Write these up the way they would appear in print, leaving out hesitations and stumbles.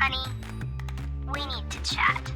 Honey, we need to chat.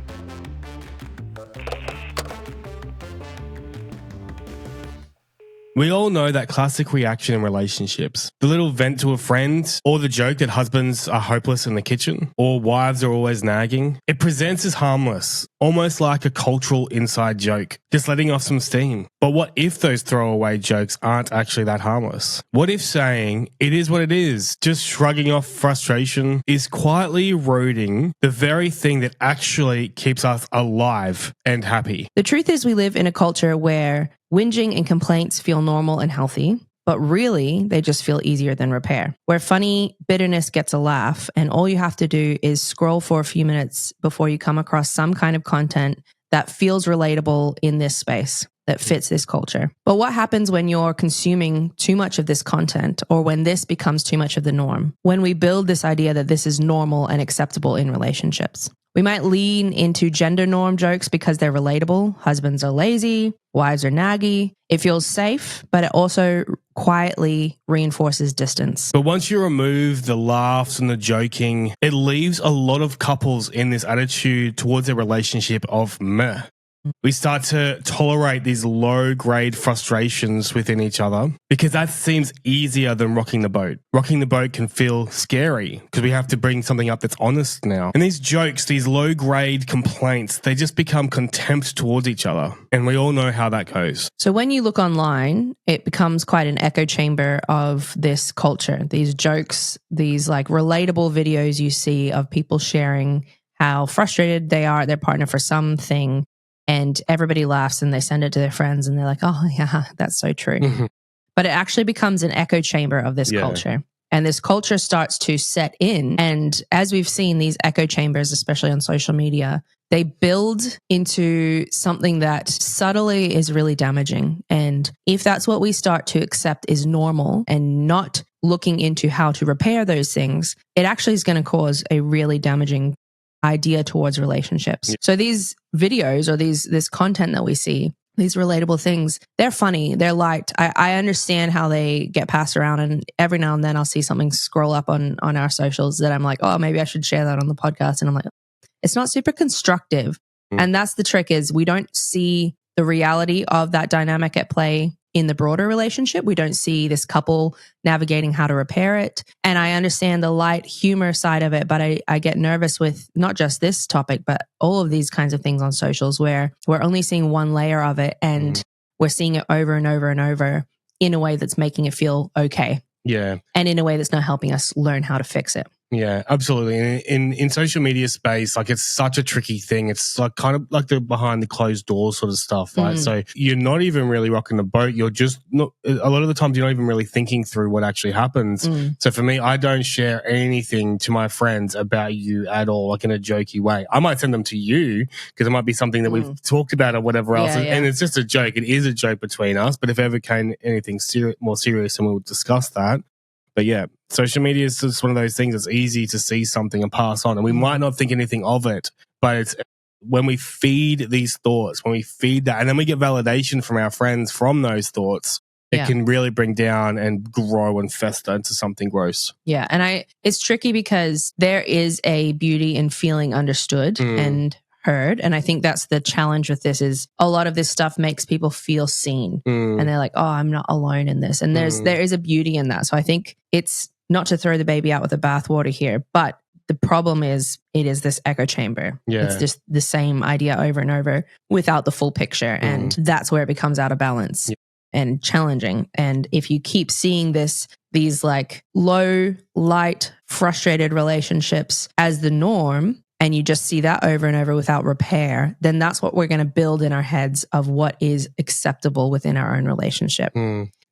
We all know that classic reaction in relationships. The little vent to a friend, or the joke that husbands are hopeless in the kitchen, or wives are always nagging. It presents as harmless, almost like a cultural inside joke, just letting off some steam. But what if those throwaway jokes aren't actually that harmless? What if saying, it is what it is, just shrugging off frustration, is quietly eroding the very thing that actually keeps us alive and happy? The truth is we live in a culture where whinging and complaints feel normal and healthy, but really they just feel easier than repair. Where funny bitterness gets a laugh, and all you have to do is scroll for a few minutes before you come across some kind of content that feels relatable in this space, that fits this culture. But what happens when you're consuming too much of this content, or when this becomes too much of the norm? When we build this idea that this is normal and acceptable in relationships. We might lean into gender norm jokes because they're relatable. Husbands are lazy, wives are naggy. It feels safe, but it also quietly reinforces distance. But once you remove the laughs and the joking, it leaves a lot of couples in this attitude towards their relationship of meh. We start to tolerate these low-grade frustrations within each other because that seems easier than rocking the boat. Rocking the boat can feel scary because we have to bring something up that's honest now. And these jokes, these low-grade complaints, they just become contempt towards each other. And we all know how that goes. So when you look online, it becomes quite an echo chamber of this culture. These jokes, these like relatable videos you see of people sharing how frustrated they are at their partner for something. And everybody laughs and they send it to their friends and they're like, oh, yeah, that's so true. Mm-hmm. But it actually becomes an echo chamber of this culture. And this culture starts to set in. And as we've seen, these echo chambers, especially on social media, they build into something that subtly is really damaging. And if that's what we start to accept is normal and not looking into how to repair those things, it actually is going to cause a really damaging idea towards relationships. Yeah. So these videos or this content that we see, these relatable things, they're funny, they're liked. I understand how they get passed around, and every now and then I'll see something scroll up on our socials that I'm like, oh, maybe I should share that on the podcast. And I'm like, it's not super constructive. And that's the trick, is we don't see the reality of that dynamic at play in the broader relationship. We don't see this couple navigating how to repair it. And I understand the light humor side of it, but I get nervous with not just this topic, but all of these kinds of things on socials where we're only seeing one layer of it and we're seeing it over and over and over in a way that's making it feel okay. Yeah. And in a way that's not helping us learn how to fix it. Yeah, absolutely. In social media space, like, it's such a tricky thing. It's like kind of like the behind the closed doors sort of stuff, right? So you're not even really rocking the boat. You're just not, a lot of the times you're not even really thinking through what actually happens. So for me, I don't share anything to my friends about you at all, like in a jokey way. I might send them to you because it might be something that we've talked about or whatever else. And it's just a joke. It is a joke between us. But if ever came anything more serious, then we would discuss that. But yeah, social media is just one of those things. It's easy to see something and pass on. And we might not think anything of it, but it's when we feed these thoughts, when we feed that, and then we get validation from our friends from those thoughts, it can really bring down and grow and fester into something gross. Yeah. And it's tricky because there is a beauty in feeling understood and heard. And I think that's the challenge with this, is a lot of this stuff makes people feel seen and they're like, oh, I'm not alone in this. And there is a beauty in that. So I think it's not to throw the baby out with the bathwater here, but the problem is it is this echo chamber. It's just the same idea over and over without the full picture. And that's where it becomes out of balance and challenging. And if you keep seeing these like low, light, frustrated relationships as the norm, and you just see that over and over without repair, then that's what we're going to build in our heads of what is acceptable within our own relationship.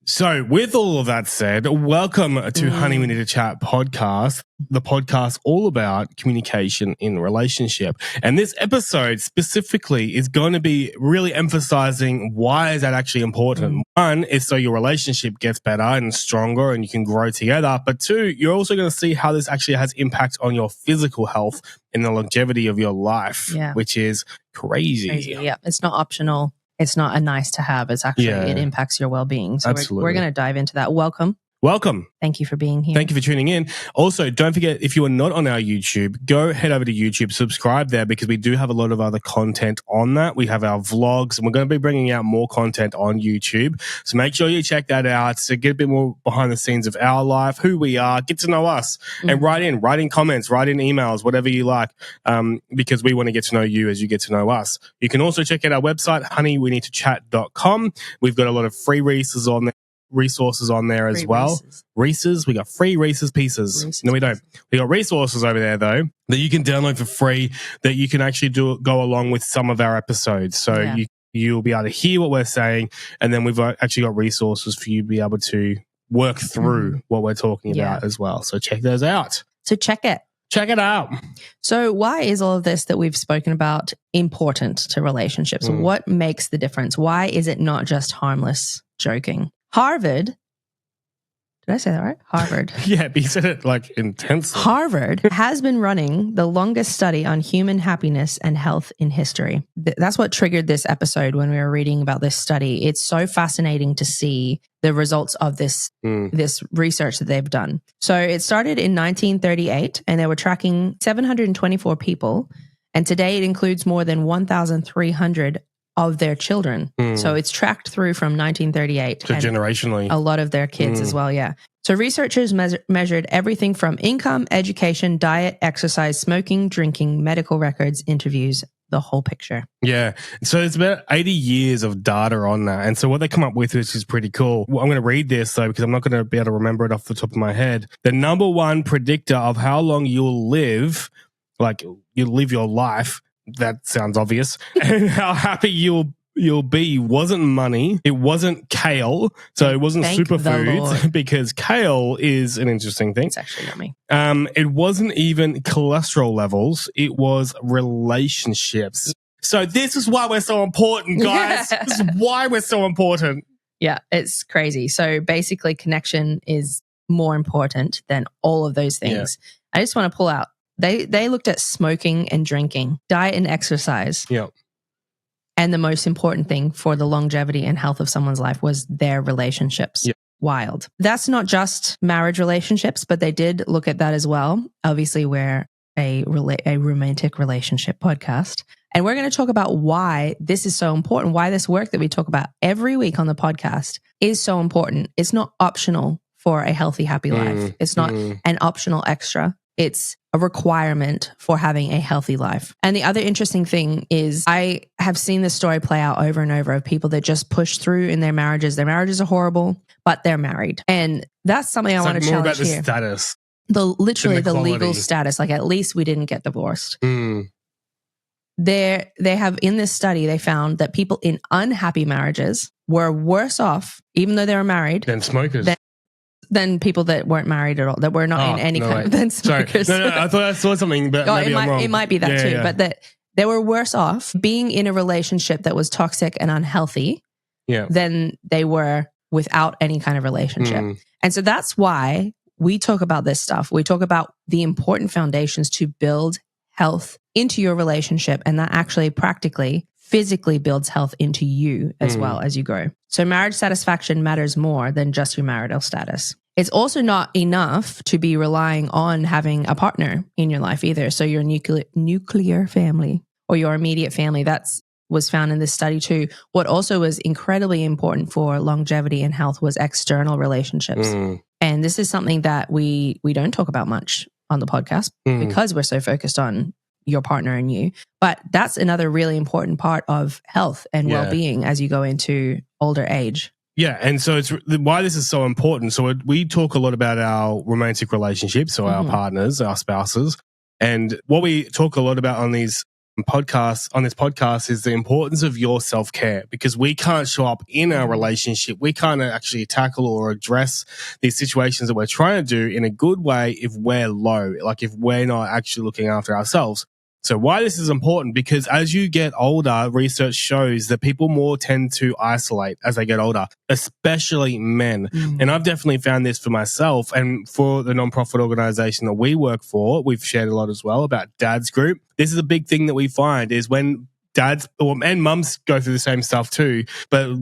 So with all of that said, welcome to Honey, We Need to Chat podcast, the podcast all about communication in relationship. And this episode specifically is going to be really emphasizing why is that actually important. One is so your relationship gets better and stronger and you can grow together. But two, you're also going to see how this actually has impact on your physical health and the longevity of your life, which is crazy. Yeah, it's not optional. It's not a nice to have. It's actually, it impacts your well-being. So we're going to dive into that. Welcome. welcome. Thank you for being here. Thank you for tuning in. Also, don't forget, if you are not on our YouTube, go head over to YouTube, subscribe there, because we do have a lot of other content on that. We have our vlogs, and we're going to be bringing out more content on YouTube. So make sure you check that out to get a bit more behind the scenes of our life, who we are, get to know us, and write in comments, write in emails, whatever you like, because we want to get to know you as you get to know us. You can also check out our website, honeyweneedtochat.com. We've got a lot of free resources on there as well. Reese's. We got free Reese's Pieces. Reese's No, we don't. We got resources over there, though, that you can download for free, that you can actually go along with some of our episodes. So you'll be able to hear what we're saying, and then we've actually got resources for you to be able to work through what we're talking about as well. So check those out. So check it. Check it out. So why is all of this that we've spoken about important to relationships? What makes the difference? Why is it not just harmless joking? Harvard, did I say that right? Harvard. Yeah, but you said it like intensely. Harvard has been running the longest study on human happiness and health in history. That's what triggered this episode when we were reading about this study. It's so fascinating to see the results of this research that they've done. So it started in 1938, and they were tracking 724 people. And today it includes more than 1,300 of their children. So it's tracked through from 1938. So generationally. A lot of their kids as well, yeah. So researchers measured everything from income, education, diet, exercise, smoking, drinking, medical records, interviews, the whole picture. Yeah. So there's about 80 years of data on that. And so what they come up with, which is pretty cool. Well, I'm going to read this though, because I'm not going to be able to remember it off the top of my head. The number one predictor of how long you'll live, like you'll live your life, that sounds obvious, and how happy you'll be wasn't money. It wasn't kale. So it wasn't superfoods, because kale is an interesting thing. It's actually yummy. It wasn't even cholesterol levels. It was relationships. So this is why we're so important, guys. This is why we're so important. Yeah, it's crazy. So basically connection is more important than all of those things. Yeah. I just want to pull out. They looked at smoking and drinking, diet and exercise. Yeah. And the most important thing for the longevity and health of someone's life was their relationships. Yeah. Wild. That's not just marriage relationships, but they did look at that as well. Obviously, we're a romantic relationship podcast. And we're going to talk about why this is so important, why this work that we talk about every week on the podcast is so important. It's not optional for a healthy, happy life. It's not an optional extra. It's a requirement for having a healthy life. And the other interesting thing is I have seen this story play out over and over of people that just push through in their marriages. Their marriages are horrible, but they're married. And that's something I want to challenge here. More about the status. The legal status. Like at least we didn't get divorced. They have in this study, they found that people in unhappy marriages were worse off, even though they were married. Than smokers. Than people that weren't married at all, that were not in any kind of than smokers. Sorry. No, I thought I saw something, but maybe I'm wrong. It might be that too, but that they were worse off being in a relationship that was toxic and unhealthy than they were without any kind of relationship. And so that's why we talk about this stuff. We talk about the important foundations to build health into your relationship, and that actually practically physically builds health into you as well as you grow. So marriage satisfaction matters more than just your marital status. It's also not enough to be relying on having a partner in your life either. So your nuclear family or your immediate family, was found in this study too. What also was incredibly important for longevity and health was external relationships. And this is something that we don't talk about much on the podcast because we're so focused on your partner and you. But that's another really important part of health and well-being as you go into older age. Yeah, and so it's why this is so important. So we talk a lot about our romantic relationships, so our partners, our spouses, and what we talk a lot about on this podcast is the importance of your self-care, because we can't show up in our relationship. We can't actually tackle or address these situations that we're trying to do in a good way if we're low, like if we're not actually looking after ourselves. So why this is important, because as you get older, research shows that people more tend to isolate as they get older, especially men. And I've definitely found this for myself, and for the nonprofit organization that we work for, we've shared a lot as well about Dad's Group. This is a big thing that we find is when dads and mums go through the same stuff too, but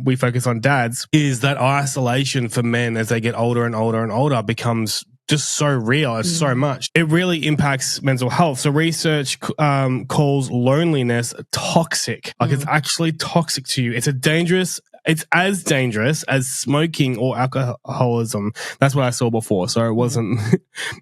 we focus on dads, is that isolation for men as they get older and older and older becomes just so real. It's so much. It really impacts mental health. So research calls loneliness toxic. Like it's actually toxic to you. It's as dangerous as smoking or alcoholism. That's what I saw before. So it wasn't,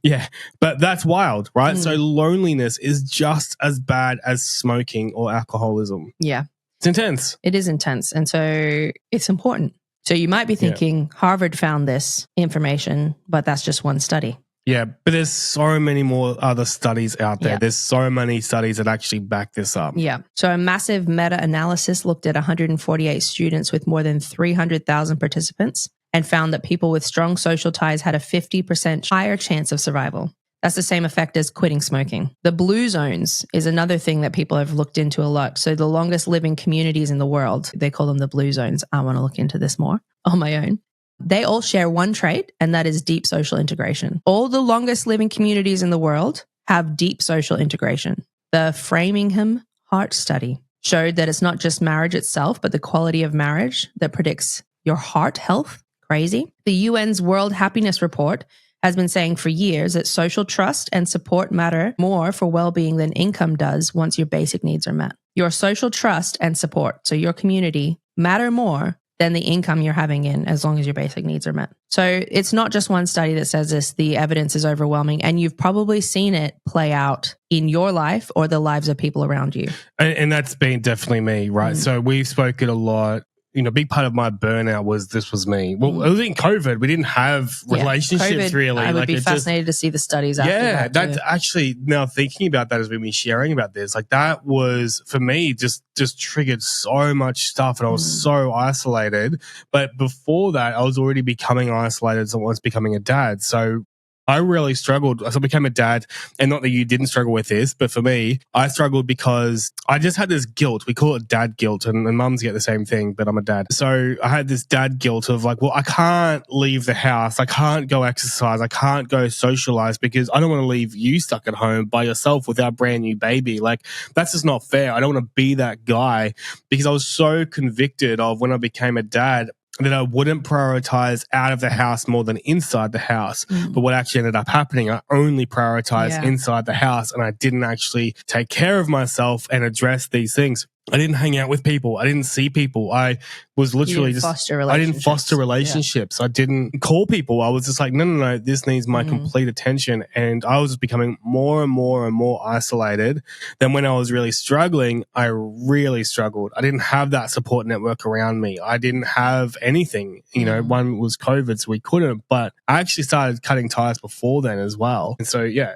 yeah, but that's wild, right? So loneliness is just as bad as smoking or alcoholism. Yeah. It's intense. It is intense. And so it's important. So you might be thinking Harvard found this information, but that's just one study. Yeah, but there's so many more other studies out there. Yeah. There's so many studies that actually back this up. Yeah. So a massive meta-analysis looked at 148 students with more than 300,000 participants and found that people with strong social ties had a 50% higher chance of survival. That's the same effect as quitting smoking. The blue zones is another thing that people have looked into a lot. So the longest living communities in the world, they call them the blue zones. I want to look into this more on my own. They all share one trait, and that is deep social integration. All the longest living communities in the world have deep social integration. The Framingham Heart Study showed that it's not just marriage itself, but the quality of marriage that predicts your heart health. Crazy. The UN's World Happiness Report has been saying for years that social trust and support matter more for well-being than income does once your basic needs are met. Your social trust and support, so your community, matter more than the income you're having in as long as your basic needs are met. So it's not just one study that says this. The evidence is overwhelming, and you've probably seen it play out in your life or the lives of people around you. And that's been definitely me, right? So we've spoken a lot. You know, a big part of my burnout was me. Well, it was in COVID. We didn't have relationships COVID, really. I would be fascinated to see the studies after that. Yeah, that's actually, now thinking about that as we've been sharing about this, like that was, for me, just triggered so much stuff and I was so isolated. But before that, I was already becoming isolated as I was becoming a dad. So I really struggled. So I became a dad, and not that you didn't struggle with this, but for me, I struggled because I just had this guilt. We call it dad guilt, and mums get the same thing, but I'm a dad. So I had this dad guilt of like, well, I can't leave the house. I can't go exercise. I can't go socialize because I don't want to leave you stuck at home by yourself with our brand new baby. Like, that's just not fair. I don't want to be that guy because I was so convicted of when I became a dad that I wouldn't prioritize out of the house more than inside the house. But what actually ended up happening, I only prioritized inside the house, and I didn't actually take care of myself and address these things. I didn't hang out with people. I didn't see people. I was literally I didn't foster relationships. I didn't call people. I was just like, no, this needs my complete attention. And I was just becoming more and more and more isolated. Then when I was really struggling, I really struggled. I didn't have that support network around me. I didn't have anything. You know, one was COVID, so we couldn't. But I actually started cutting ties before then as well. And so, yeah,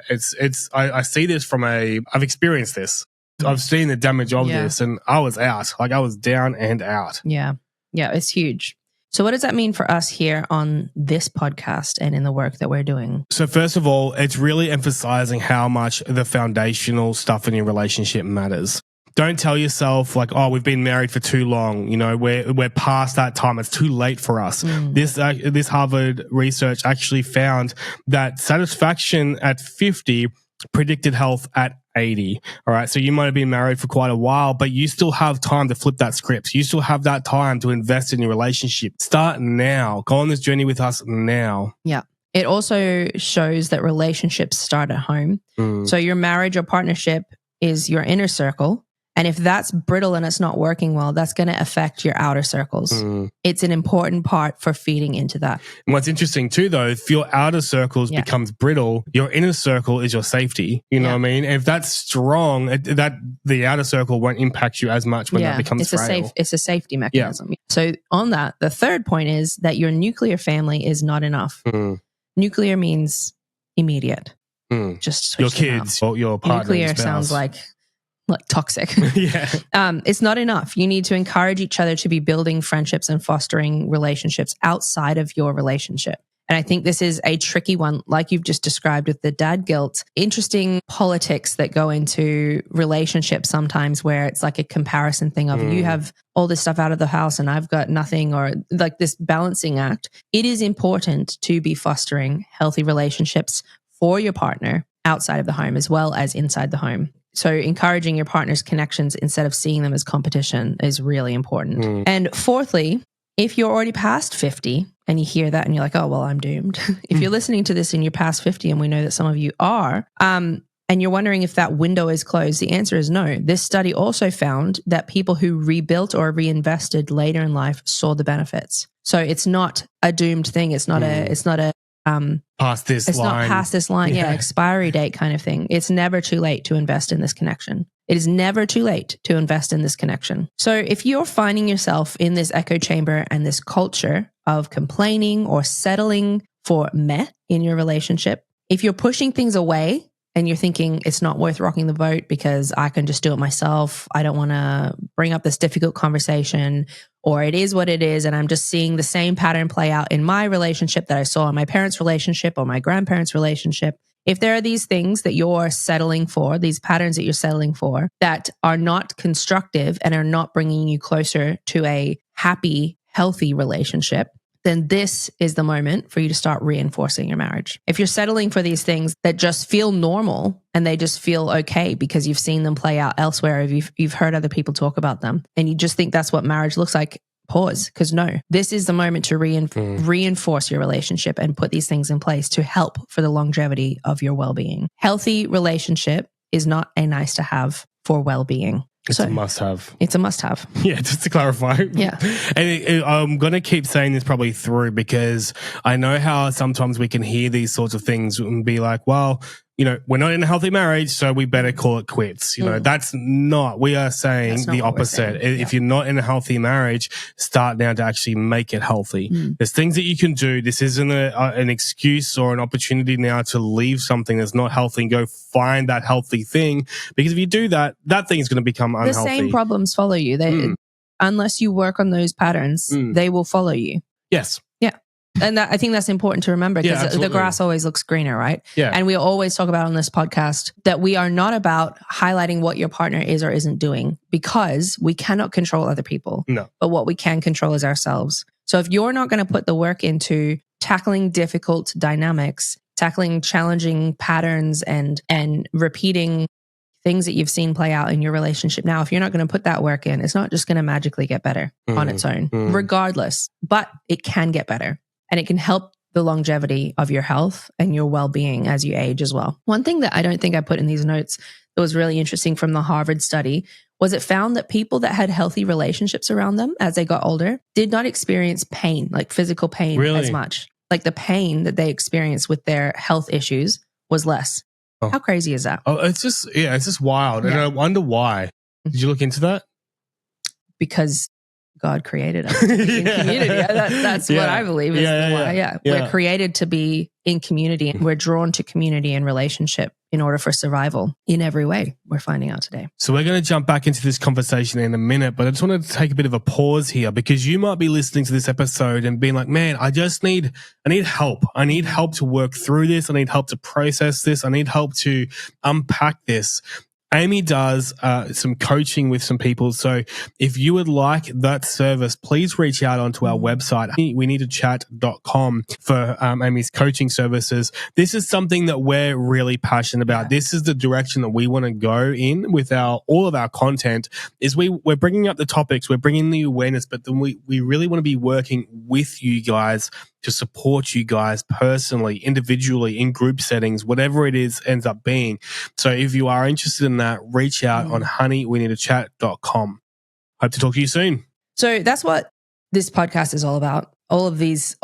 I see this from I've experienced this. I've seen the damage of this, and I was out. Like, I was down and out. Yeah. Yeah, it's huge. So what does that mean for us here on this podcast and in the work that we're doing? So first of all, it's really emphasizing how much the foundational stuff in your relationship matters. Don't tell yourself like, oh, we've been married for too long. You know, we're past that time. It's too late for us. This Harvard research actually found that satisfaction at 50 predicted health at 80. All right. So you might have been married for quite a while, but you still have time to flip that script. You still have that time to invest in your relationship. Start now. Go on this journey with us now. Yeah. It also shows that relationships start at home. So your marriage or partnership is your inner circle. And if that's brittle and it's not working well, that's going to affect your outer circles. It's an important part for feeding into that. And what's interesting too, though, if your outer circles becomes brittle, your inner circle is your safety. You know what I mean? If that's strong, that the outer circle won't impact you as much when that becomes frail. It's a safety mechanism. So on that, the third point is that your nuclear family is not enough. Nuclear means immediate. Just switch your kids or your partner. Nuclear sounds like toxic. It's not enough. You need to encourage each other to be building friendships and fostering relationships outside of your relationship. And I think this is a tricky one, like you've just described with the dad guilt. Interesting politics that go into relationships sometimes, where it's like a comparison thing of you have all this stuff out of the house and I've got nothing, or like this balancing act. It is important to be fostering healthy relationships for your partner outside of the home as well as inside the home. So encouraging your partner's connections instead of seeing them as competition is really important. And fourthly, if you're already past 50 and you hear that and you're like, oh, well, I'm doomed. If you're listening to this and you're past 50, and we know that some of you are, and you're wondering if that window is closed, the answer is no. This study also found that people who rebuilt or reinvested later in life saw the benefits. So it's not a doomed thing. It's not past this line. Not past this line. Yeah, expiry date kind of thing. It's never too late to invest in this connection. It is never too late to invest in this connection. So if you're finding yourself in this echo chamber and this culture of complaining or settling for meh in your relationship, if you're pushing things away and you're thinking it's not worth rocking the boat because I can just do it myself, I don't want to bring up this difficult conversation, or it is what it is, and I'm just seeing the same pattern play out in my relationship that I saw in my parents' relationship or my grandparents' relationship. If there are these things that you're settling for, these patterns that you're settling for that are not constructive and are not bringing you closer to a happy, healthy relationship, then this is the moment for you to start reinforcing your marriage. If you're settling for these things that just feel normal and they just feel okay because you've seen them play out elsewhere, if you've heard other people talk about them, and you just think that's what marriage looks like, pause, because no, this is the moment to reinforce your relationship and put these things in place to help for the longevity of your well-being. Healthy relationship is not a nice to have for well-being. It's a must-have. It's a must-have. Yeah, just to clarify. Yeah. And I'm going to keep saying this probably through, because I know how sometimes we can hear these sorts of things and be like, well, you know, we're not in a healthy marriage, so we better call it quits. You know, that's not, we are saying the opposite. If you're not in a healthy marriage, start now to actually make it healthy. There's things that you can do. This isn't an excuse or an opportunity now to leave something that's not healthy and go find that healthy thing. Because if you do that, that thing is going to become unhealthy. The same problems follow you. Unless you work on those patterns, they will follow you. Yes. Yeah. And I think that's important to remember, because the grass always looks greener, right? Yeah. And we always talk about on this podcast that we are not about highlighting what your partner is or isn't doing, because we cannot control other people. No. But what we can control is ourselves. So if you're not going to put the work into tackling difficult dynamics, tackling challenging patterns and repeating things that you've seen play out in your relationship now, if you're not going to put that work in, it's not just going to magically get better on its own, regardless. But it can get better. And it can help the longevity of your health and your well-being as you age as well. One thing that I don't think I put in these notes that was really interesting from the Harvard study was it found that people that had healthy relationships around them as they got older did not experience pain, like physical pain, as much. Like the pain that they experienced with their health issues was less. Oh. How crazy is that? Oh, it's just wild. And I wonder why. Did you look into that? Because God created us to be in community. That's what I believe is why. We're created to be in community, and we're drawn to community and relationship in order for survival in every way, we're finding out today. So we're going to jump back into this conversation in a minute, but I just wanted to take a bit of a pause here, because you might be listening to this episode and being like, man, I need help. I need help to work through this. I need help to process this. I need help to unpack this. Amy does some coaching with some people. So if you would like that service, please reach out onto our website, weneedtochat.com, for Amy's coaching services. This is something that we're really passionate about. This is the direction that we want to go in with all of our content. Is we're bringing up the topics, we're bringing the awareness, but then we really want to be working with you guys to support you guys personally, individually, in group settings, whatever it is ends up being. So if you are interested in that, reach out on honeyweneedtochat.com. Hope to talk to you soon. So that's what this podcast is all about. All of these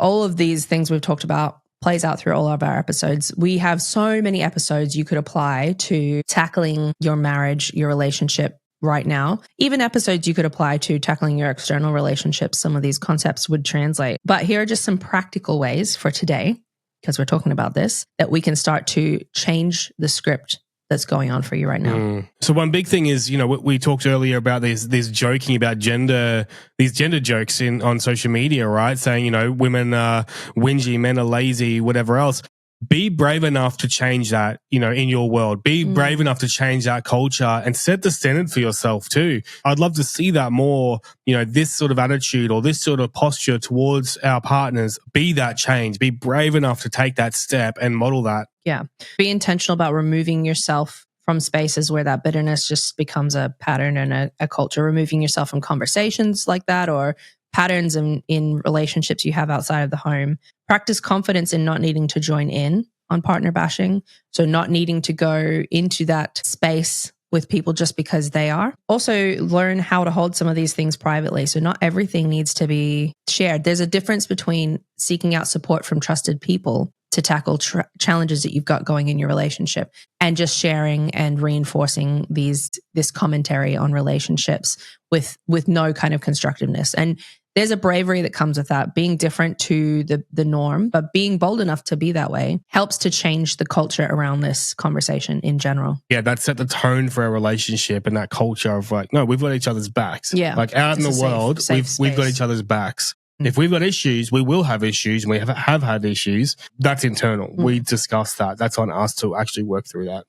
things we've talked about plays out through all of our episodes. We have so many episodes you could apply to tackling your marriage, your relationship right now. Even episodes you could apply to tackling your external relationships. Some of these concepts would translate. But here are just some practical ways for today, because we're talking about this, that we can start to change the script that's going on for you right now. So one big thing is, we talked earlier about this joking about these gender jokes on social media, right? Saying, women are whingy, men are lazy, whatever else. Be brave enough to change that, in your world. Be brave enough to change that culture and set the standard for yourself too. I'd love to see that more, this sort of attitude or this sort of posture towards our partners. Be that change. Be brave enough to take that step and model that. Yeah. Be intentional about removing yourself from spaces where that bitterness just becomes a pattern and a culture, removing yourself from conversations like that or patterns in relationships you have outside of the home. Practice confidence in not needing to join in on partner bashing. So not needing to go into that space with people just because they are. Also learn how to hold some of these things privately. So not everything needs to be shared. There's a difference between seeking out support from trusted people to tackle challenges that you've got going in your relationship and just sharing and reinforcing this commentary on relationships with no kind of constructiveness. And there's a bravery that comes with that, being different to the norm, but being bold enough to be that way helps to change the culture around this conversation in general. Yeah, that set the tone for a relationship and that culture of like, no, we've got each other's backs. Yeah. Like out in the world, we've got each other's backs. If we've got issues, we will have issues, and we have had issues. That's internal. We discuss that. That's on us to actually work through that.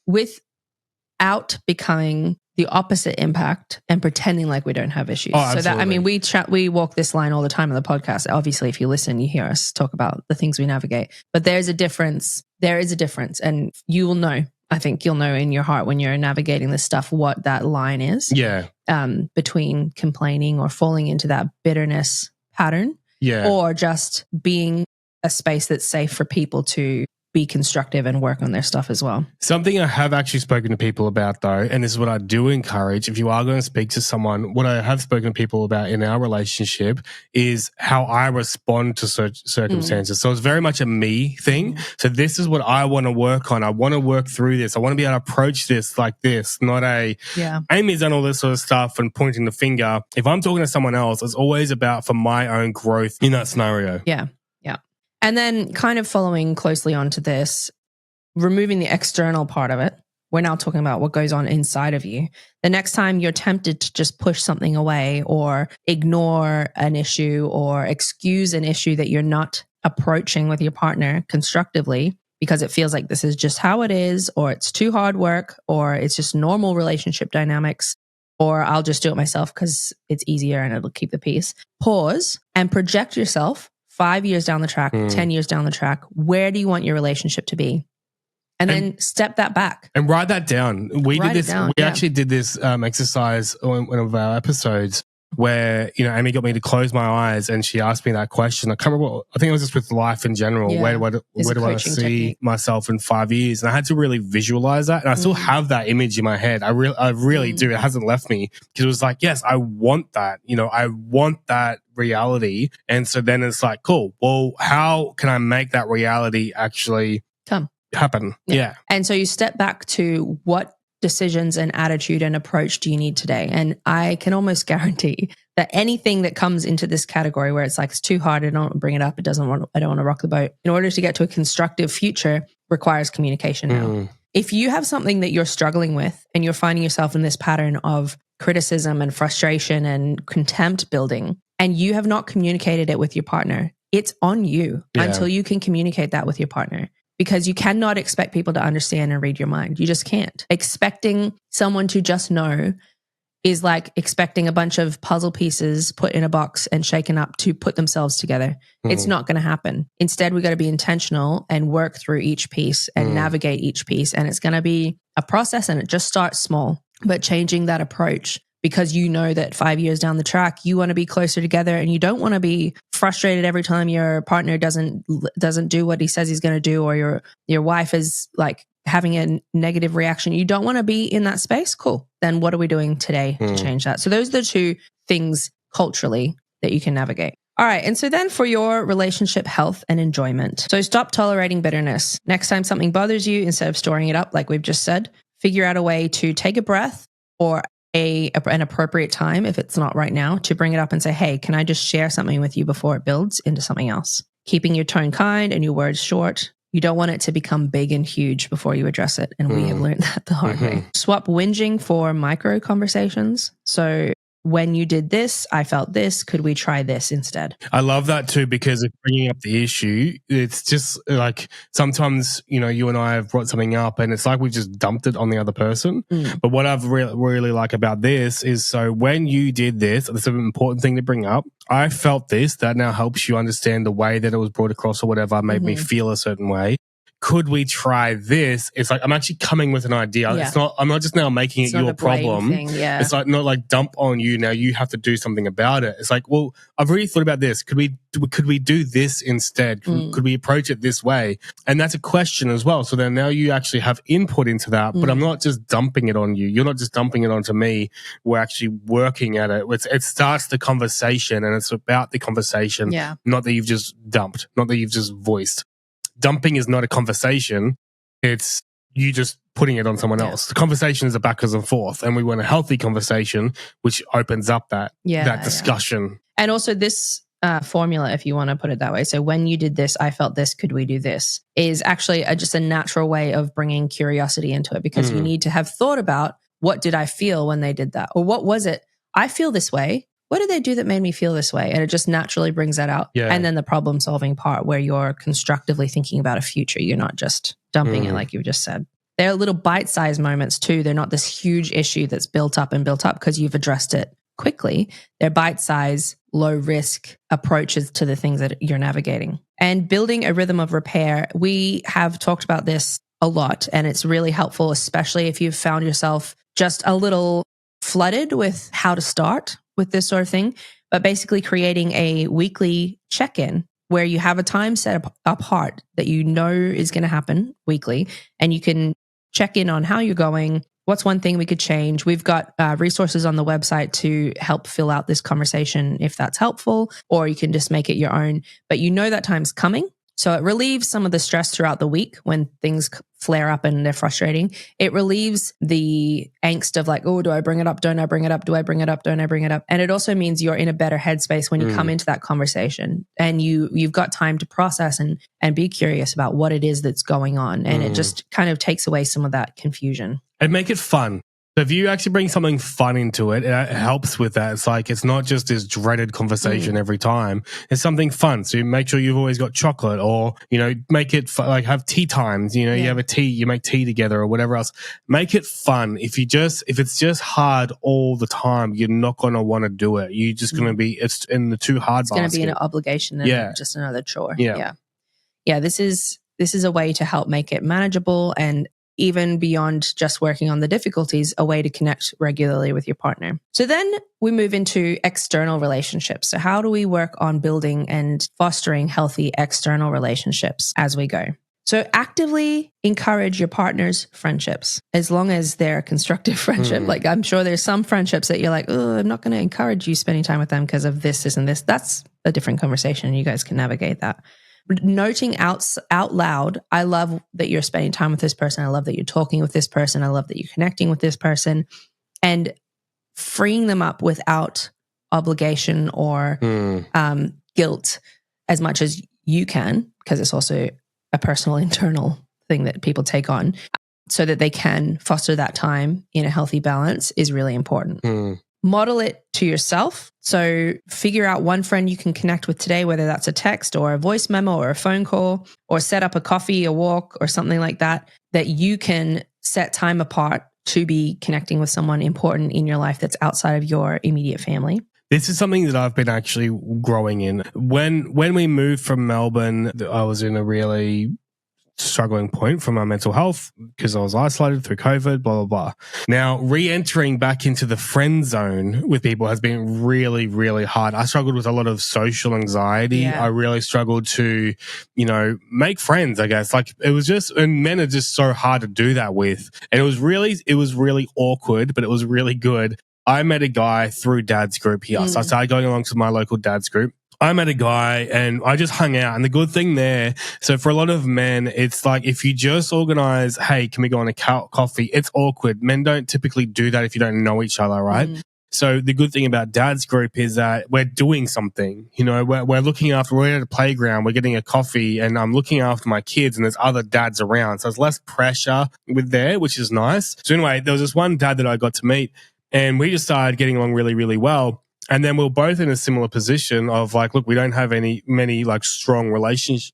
Without becoming the opposite impact and pretending like we don't have issues. Oh, so that, I mean, we walk this line all the time on the podcast. Obviously, if you listen, you hear us talk about the things we navigate. But there's a difference. There is a difference, and you will know. I think you'll know in your heart when you're navigating this stuff what that line is. Yeah. Between complaining or falling into that bitterness pattern. Yeah. Or just being a space that's safe for people to be constructive and work on their stuff as well. Something I have actually spoken to people about though, and this is what I do encourage, if you are going to speak to someone, what I have spoken to people about in our relationship is how I respond to circumstances. So it's very much a me thing. So this is what I want to work on. I want to work through this. I want to be able to approach this like this, not Amy's done all this sort of stuff and pointing the finger. If I'm talking to someone else, it's always about for my own growth in that scenario. Yeah. And then kind of following closely onto this, removing the external part of it. We're now talking about what goes on inside of you. The next time you're tempted to just push something away or ignore an issue or excuse an issue that you're not approaching with your partner constructively because it feels like this is just how it is, or it's too hard work, or it's just normal relationship dynamics, or I'll just do it myself because it's easier and it'll keep the peace. Pause and project yourself 5 years down the track, 10 years down the track. Where do you want your relationship to be? And then step that back. And write that down. We actually did this exercise on one of our episodes where, Amy got me to close my eyes and she asked me that question. I can't remember. I think it was just with life in general. Yeah. Where do I see myself in 5 years? And I had to really visualize that. And I still have that image in my head. I really do. It hasn't left me because it was like, yes, I want that. I want that reality. And so then it's like, cool. Well, how can I make that reality actually happen? Yeah. And so you step back to what decisions and attitude and approach do you need today? And I can almost guarantee that anything that comes into this category where it's like, it's too hard, I don't want to bring it up, I don't want to rock the boat, in order to get to a constructive future requires communication now. If you have something that you're struggling with and you're finding yourself in this pattern of criticism and frustration and contempt building, and you have not communicated it with your partner, it's on you until you can communicate that with your partner. Because you cannot expect people to understand and read your mind. You just can't. Expecting someone to just know is like expecting a bunch of puzzle pieces put in a box and shaken up to put themselves together. It's not going to happen. Instead, we got to be intentional and work through each piece and navigate each piece. And it's going to be a process, and it just starts small, but changing that approach. Because you know that 5 years down the track, you want to be closer together and you don't want to be frustrated every time your partner doesn't do what he says he's going to do, or your wife is like having a negative reaction. You don't want to be in that space. Cool. Then what are we doing today to change that? So those are the two things culturally that you can navigate. All right. And so then for your relationship health and enjoyment. So stop tolerating bitterness. Next time something bothers you, instead of storing it up, like we've just said, figure out a way to take a breath or an appropriate time, if it's not right now, to bring it up and say, hey, can I just share something with you before it builds into something else? Keeping your tone kind and your words short. You don't want it to become big and huge before you address it. And we have learned that the hard way. Swap whinging for micro conversations. So when you did this, I felt this. Could we try this instead? I love that too, because it's bringing up the issue. It's just like sometimes, you and I have brought something up and it's like we've just dumped it on the other person. But what I've really like about this is, so when you did this, that's an important thing to bring up. I felt this. That now helps you understand the way that it was brought across or whatever made me feel a certain way. could we try this? It's like, I'm actually coming with an idea. Yeah. I'm not just now making It's it not your a blame problem. thing, yeah. It's like, not like dump on you. Now you have to do something about it. It's like, well, I've already thought about this. Could we do this instead? Could we approach it this way? And that's a question as well. So then now you actually have input into that, but I'm not just dumping it on you. You're not just dumping it onto me. We're actually working at it. It starts the conversation, and it's about the conversation, not that you've just dumped, not that you've just voiced. Dumping is not a conversation. It's you just putting it on someone else. The conversation is a backwards and forth, and we want a healthy conversation, which opens up that discussion. And also this formula, if you want to put it that way. So when you did this, I felt this, could we do this? Is actually just a natural way of bringing curiosity into it, because you need to have thought about, what did I feel when they did that? Or what was it? I feel this way. What did they do that made me feel this way? And it just naturally brings that out. Yeah. And then the problem solving part, where you're constructively thinking about a future. You're not just dumping it like you just said. They're little bite-sized moments too. They're not this huge issue that's built up because you've addressed it quickly. They're bite-sized, low-risk approaches to the things that you're navigating. And building a rhythm of repair, we have talked about this a lot, and it's really helpful, especially if you've found yourself just a little flooded with how to start with this sort of thing. But basically creating a weekly check-in where you have a time set apart that you know is going to happen weekly, and you can check in on how you're going. What's one thing we could change? We've got resources on the website to help fill out this conversation if that's helpful, or you can just make it your own. But you know that time's coming. So it relieves some of the stress throughout the week when things flare up and they're frustrating. It relieves the angst of like, oh, do I bring it up? Don't I bring it up? Do I bring it up? Don't I bring it up? And it also means you're in a better headspace when you come into that conversation, and you've got time to process and be curious about what it is that's going on. And it just kind of takes away some of that confusion. And make it fun. So if you actually bring something fun into it, it helps with that. It's like, it's not just this dreaded conversation every time. It's something fun. So you make sure you've always got chocolate, or, make it like have tea times, you have a tea, you make tea together or whatever else. Make it fun. If it's just hard all the time, you're not going to want to do it. You're just going to be, it's in the too hard basket. It's going to be an obligation and just another chore. Yeah. This is a way to help make it manageable, and even beyond just working on the difficulties, a way to connect regularly with your partner. So then we move into external relationships. So how do we work on building and fostering healthy external relationships as we go? So actively encourage your partner's friendships, as long as they're a constructive friendship. Like, I'm sure there's some friendships that you're like, oh, I'm not going to encourage you spending time with them because of this and this. That's a different conversation. You guys can navigate that. Noting out loud, I love that you're spending time with this person. I love that you're talking with this person. I love that you're connecting with this person, and freeing them up without obligation or guilt as much as you can, because it's also a personal internal thing that people take on, so that they can foster that time in a healthy balance, is really important. Model it to yourself. So figure out one friend you can connect with today, whether that's a text or a voice memo or a phone call, or set up a coffee, a walk, or something like that, that you can set time apart to be connecting with someone important in your life that's outside of your immediate family. This is something that I've been actually growing in. When we moved from Melbourne, I was in a really struggling point for my mental health because I was isolated through COVID, blah, blah, blah. Now, re-entering back into the friend zone with people has been really, really hard. I struggled with a lot of social anxiety. Yeah. I really struggled to, make friends, I guess. Like, it was just, and men are just so hard to do that with. And it was really awkward, but it was really good. I met a guy through dad's group here. So I started going along to my local dad's group. I met a guy and I just hung out. And the good thing there, so for a lot of men, it's like if you just organize, hey, can we go on a coffee? It's awkward. Men don't typically do that if you don't know each other, right? So the good thing about dad's group is that we're doing something. We're looking after, we're at a playground, we're getting a coffee, and I'm looking after my kids, and there's other dads around. So there's less pressure with there, which is nice. So anyway, there was this one dad that I got to meet, and we just started getting along really, really well. And then we're both in a similar position of like, look, we don't have many like strong relationships,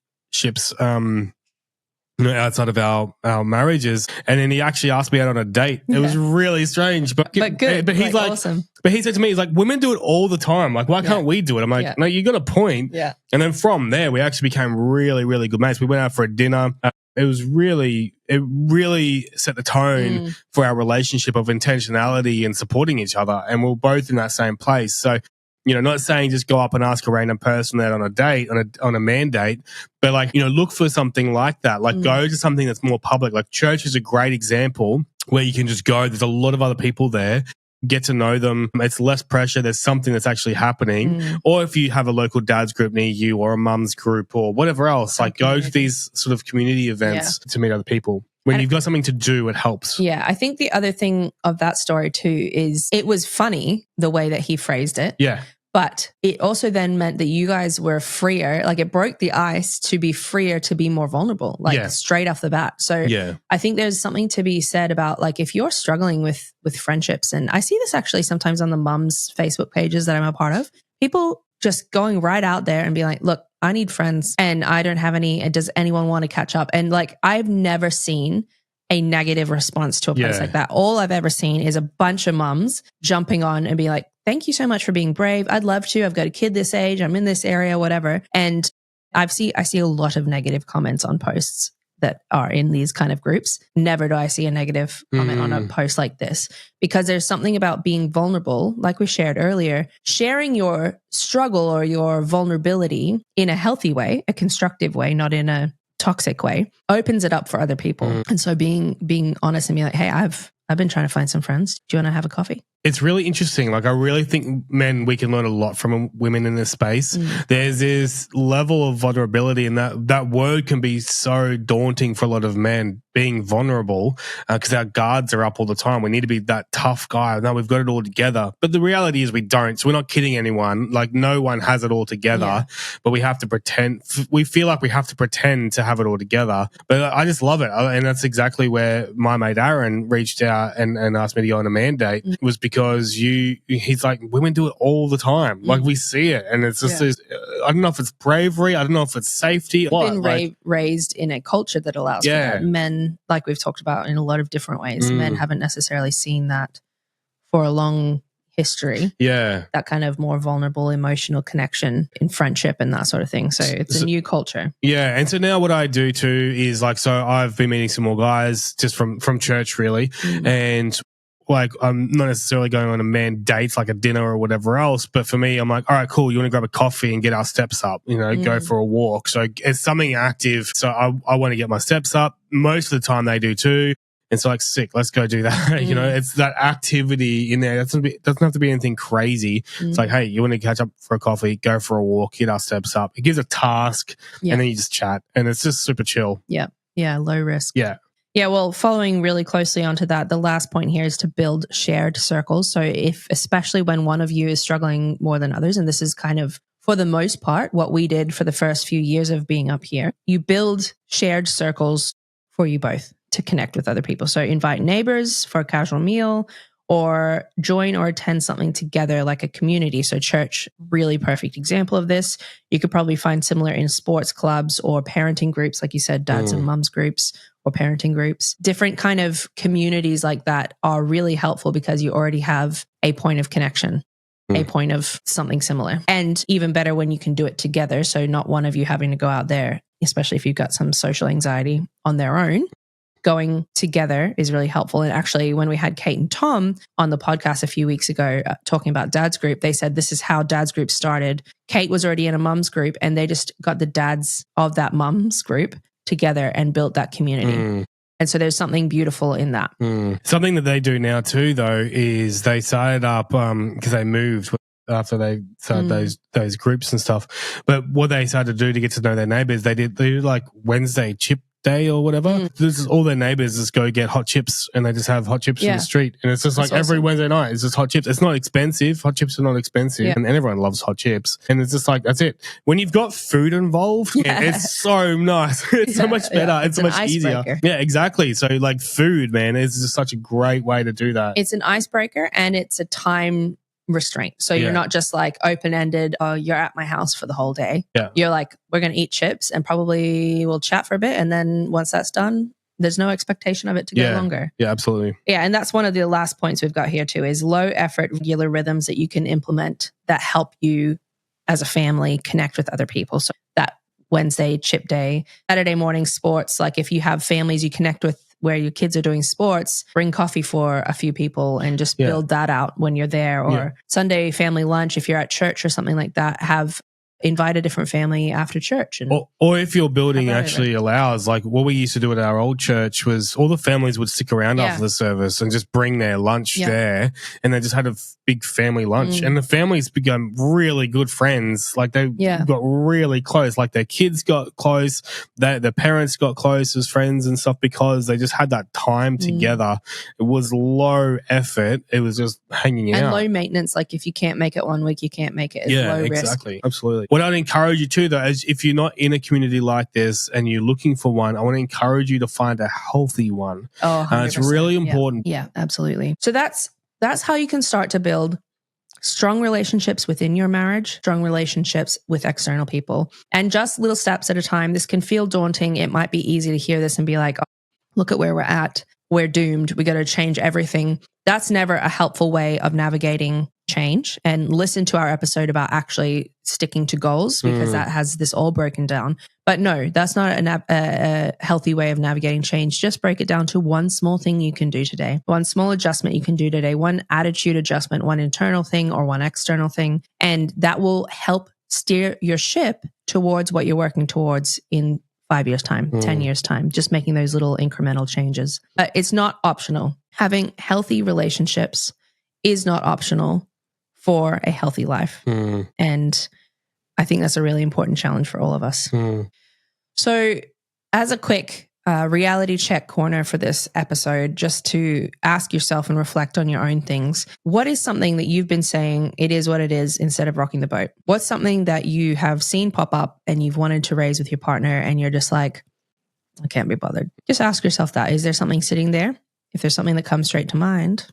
outside of our marriages. And then he actually asked me out on a date. It was really strange, but good. But he's like, awesome. But he said to me, he's like, women do it all the time. Like, why can't we do it? I'm like, no, you got a point. Yeah. And then from there, we actually became really, really good mates. We went out for a dinner. it really set the tone for our relationship of intentionality and supporting each other. And we're both in that same place. So, not saying just go up and ask a random person that on a date, on a man date, but like, look for something like that. Like go to something that's more public. Like church is a great example where you can just go. There's a lot of other people there. Get to know them. It's less pressure. There's something that's actually happening. Or if you have a local dad's group near you or a mum's group or whatever else, like go to these sort of community events to meet other people. When you've got something to do, it helps. Yeah. I think the other thing of that story too is it was funny the way that he phrased it. Yeah. But it also then meant that you guys were freer. Like it broke the ice to be freer, to be more vulnerable, like straight off the bat. So I think there's something to be said about like if you're struggling with friendships, and I see this actually sometimes on the mums Facebook pages that I'm a part of, people just going right out there and be like, look, I need friends and I don't have any. And does anyone want to catch up? And like I've never seen a negative response to a post like that. All I've ever seen is a bunch of mums jumping on and be like, thank you so much for being brave. I'd love to. I've got a kid this age. I'm in this area, whatever. And I see a lot of negative comments on posts that are in these kind of groups. Never do I see a negative comment on a post like this, because there's something about being vulnerable, like we shared earlier, sharing your struggle or your vulnerability in a healthy way, a constructive way, not in a toxic way, opens it up for other people. And so being honest and being like, hey, I've been trying to find some friends. Do you want to have a coffee? It's really interesting. Like I really think we can learn a lot from women in this space. There's this level of vulnerability, and that word can be so daunting for a lot of men, being vulnerable, because our guards are up all the time. We need to be that tough guy. No, we've got it all together. But the reality is we don't. So we're not kidding anyone. Like no one has it all together, but we have to pretend. We feel like we have to pretend to have it all together. But I just love it. And that's exactly where my mate Aaron reached out and asked me to go on a man date, was because he's like, women do it all the time. Like we see it. And it's just this, I don't know if it's bravery. I don't know if it's safety. Been raised in a culture that allows for that. Men, like we've talked about in a lot of different ways, men haven't necessarily seen that for a long history. Yeah. That kind of more vulnerable emotional connection in friendship and that sort of thing. So it's a new culture. Yeah. And so now what I do too is like, so I've been meeting some more guys just from church really. And like, I'm not necessarily going on a man dates like a dinner or whatever else. But for me, I'm like, all right, cool. You want to grab a coffee and get our steps up, go for a walk. So it's something active. So I want to get my steps up. Most of the time they do too. And so like, sick, let's go do that. It's that activity in there. It doesn't have to be anything crazy. It's like, hey, you want to catch up for a coffee, go for a walk, get our steps up. It gives a task and then you just chat, and it's just super chill. Yeah. Yeah. Low risk. Yeah. Yeah, well, following really closely onto that, the last point here is to build shared circles. So especially when one of you is struggling more than others, and this is kind of, for the most part, what we did for the first few years of being up here, you build shared circles for you both to connect with other people. So invite neighbors for a casual meal, or join or attend something together like a community. So church, really perfect example of this. You could probably find similar in sports clubs or parenting groups, like you said, dads and mums groups or parenting groups. Different kind of communities like that are really helpful because you already have a point of connection, a point of something similar. And even better when you can do it together. So not one of you having to go out there, especially if you've got some social anxiety on their own. Going together is really helpful. And actually, when we had Kate and Tom on the podcast a few weeks ago talking about Dad's Group, they said this is how Dad's Group started. Kate was already in a mum's group, and they just got the dads of that mum's group together and built that community. And so there's something beautiful in that. Something that they do now too, though, is they started up because they moved after they started those groups and stuff. But what they started to do to get to know their neighbors, they did like Wednesday chip day or whatever. This is all their neighbors just go get hot chips, and they just have hot chips in the street, and it's just like every Wednesday night it's just hot chips. It's not expensive. Hot chips are not expensive, and everyone loves hot chips, and it's just like, that's it. When you've got food involved, it's so nice. It's so much better. It's so much easier. Yeah, exactly. So like food, man, is just such a great way to do that. It's an icebreaker, and it's a time restraint. So you're not just like open-ended, oh, you're at my house for the whole day. Yeah. You're like, we're going to eat chips and probably we'll chat for a bit. And then once that's done, there's no expectation of it to go longer. Yeah, absolutely. Yeah. And that's one of the last points we've got here too, is low effort, regular rhythms that you can implement that help you as a family connect with other people. So that Wednesday chip day, Saturday morning sports. Like if you have families you connect with where your kids are doing sports, bring coffee for a few people and just build that out when you're there. Or Sunday family lunch, if you're at church or something like that, invite a different family after church. And or if your building actually allows, like what we used to do at our old church was all the families would stick around after the service and just bring their lunch there, and they just had a big family lunch. And the families become really good friends. Like they got really close. Like their kids got close. Their parents got close as friends and stuff because they just had that time together. It was low effort. It was just hanging out. And low maintenance. Like if you can't make it one week, you can't make it. It's low exactly. risk. Absolutely. What I'd encourage you to, though, is if you're not in a community like this and you're looking for one, I want to encourage you to find a healthy one. Oh, 100%. It's really important. Yeah, absolutely. So that's how you can start to build strong relationships within your marriage, strong relationships with external people, and just little steps at a time. This can feel daunting. It might be easy to hear this and be like, oh, look at where we're at. We're doomed. We got to change everything. That's never a helpful way of navigating change. And listen to our episode about actually sticking to goals, because that has this all broken down. But no, that's not a healthy way of navigating change. Just break it down to one small thing you can do today, one small adjustment you can do today, one attitude adjustment, one internal thing or one external thing. And that will help steer your ship towards what you're working towards in 5 years' time, 10 years' time, just making those little incremental changes. It's not optional. Having healthy relationships is not optional for a healthy life. And I think that's a really important challenge for all of us. So as a quick reality check corner for this episode, just to ask yourself and reflect on your own things, what is something that you've been saying, it is what it is, instead of rocking the boat? What's something that you have seen pop up and you've wanted to raise with your partner and you're just like, I can't be bothered? Just ask yourself that. Is there something sitting there? If there's something that comes straight to mind,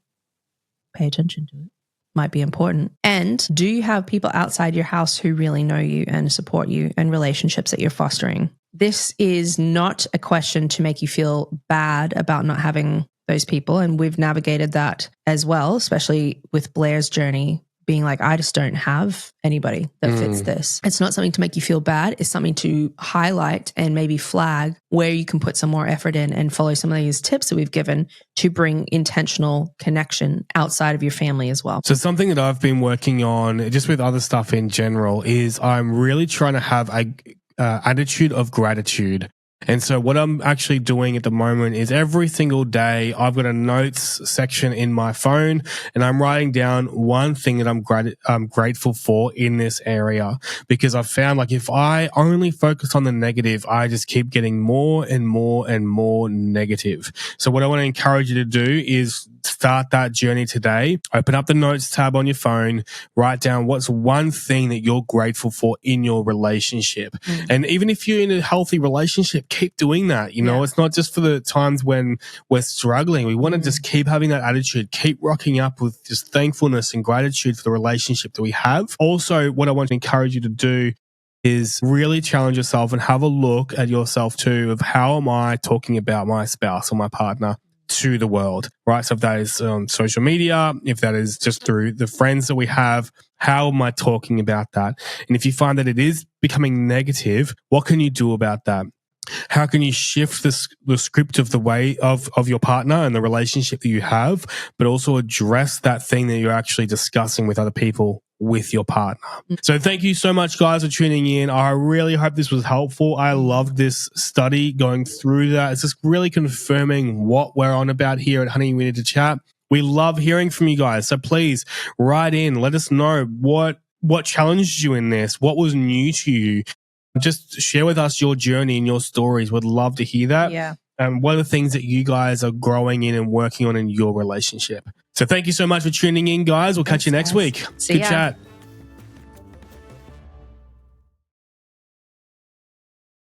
pay attention to it. Might be important. And do you have people outside your house who really know you and support you, and relationships that you're fostering? This is not a question to make you feel bad about not having those people. And we've navigated that as well, especially with Blair's journey, being like, I just don't have anybody that fits this. It's not something to make you feel bad. It's something to highlight and maybe flag where you can put some more effort in and follow some of these tips that we've given to bring intentional connection outside of your family as well. So something that I've been working on just with other stuff in general is I'm really trying to have a attitude of gratitude. And so what I'm actually doing at the moment is every single day I've got a notes section in my phone and I'm writing down one thing that I'm grateful for in this area, because I've found like if I only focus on the negative, I just keep getting more and more and more negative. So what I want to encourage you to do is start that journey today. Open up the notes tab on your phone, write down what's one thing that you're grateful for in your relationship. And even if you're in a healthy relationship, keep doing that. You know, it's not just for the times when we're struggling. We want to just keep having that attitude, keep rocking up with just thankfulness and gratitude for the relationship that we have. Also, what I want to encourage you to do is really challenge yourself and have a look at yourself too of how am I talking about my spouse or my partner to the world, right? So if that is on social media, if that is just through the friends that we have, how am I talking about that? And if you find that it is becoming negative, what can you do about that? How can you shift the script of the way of your partner and the relationship that you have, but also address that thing that you're actually discussing with other people with your partner? So thank you so much, guys, for tuning in. I really hope this was helpful. I loved this study going through that. It's just really confirming what we're on about here at Honey, We Need to Chat. We love hearing from you guys. So please write in. Let us know what challenged you in this. What was new to you? Just share with us your journey and your stories. We'd love to hear that. Yeah. What are the things that you guys are growing in and working on in your relationship? So thank you so much for tuning in, guys. We'll catch you next week. See Good ya. chat.